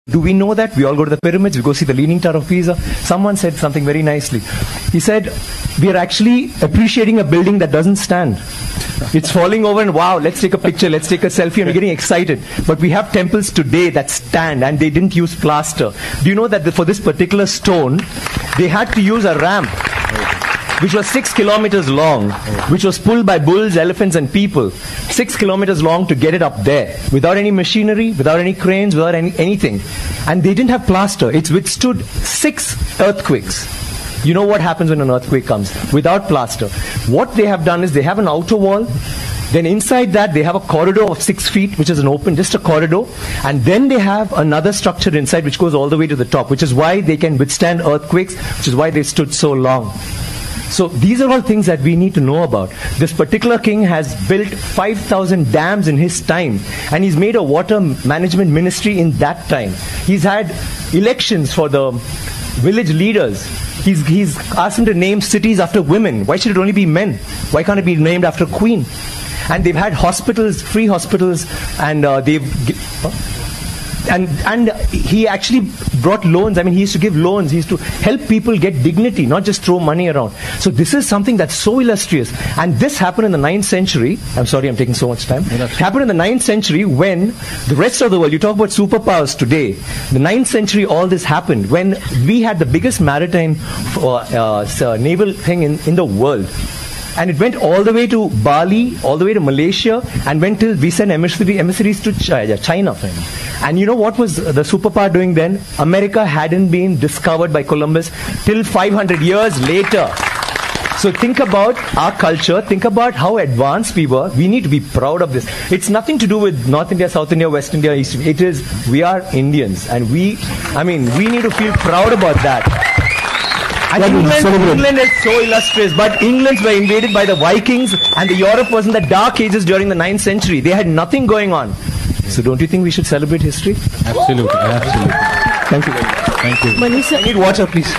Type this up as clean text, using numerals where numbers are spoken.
Do we know that? We all go to the pyramids, we go see the Leaning Tower of Pisa. Someone said something very nicely. He said, we are actually appreciating a building that doesn't stand. It's falling over and wow, let's take a picture, let's take a selfie, and we're getting excited. But we have temples today that stand and they didn't use plaster. Do you know that for this particular stone, they had to use a ramp which was 6 kilometers long, which was pulled by bulls, elephants and people. 6 kilometers long to get it up there, without any machinery, without any cranes, without anything. And they didn't have plaster. It's withstood 6 earthquakes. You know what happens when an earthquake comes? Without plaster. What they have done is they have an outer wall. Then inside that they have a corridor of 6 feet, which is an open, just a corridor. And then they have another structure inside which goes all the way to the top, which is why they can withstand earthquakes, which is why they stood so long. So these are all things that we need to know about. This particular king has built 5,000 dams in his time, and he's made a water management ministry in that time. He's had elections for the village leaders. He's asked them to name cities after women. Why should it only be men? Why can't it be named after a queen? And they've had hospitals, free hospitals, and And he actually brought loans. I mean, he used to give loans. He used to help people get dignity, not just throw money around. So this is something that's so illustrious. And this happened in the 9th century. I'm sorry, I'm taking so much time. It happened in the 9th century when the rest of the world, you talk about superpowers today, the 9th century all this happened when we had the biggest maritime naval thing in the world. And it went all the way to Bali, all the way to Malaysia, and went till we sent emissaries to China. And you know what was the superpower doing then? America hadn't been discovered by Columbus till 500 years later. So think about our culture, think about how advanced we were. We need to be proud of this. It's nothing to do with North India, South India, West India, East India. It is, we are Indians. And we need to feel proud about that. And England is so illustrious, but England were invaded by the Vikings, and the Europe was in the dark ages during the 9th century. They had nothing going on. So don't you think we should celebrate history? Absolutely, absolutely. Thank you very much. Thank you. Manisha, I need water, please.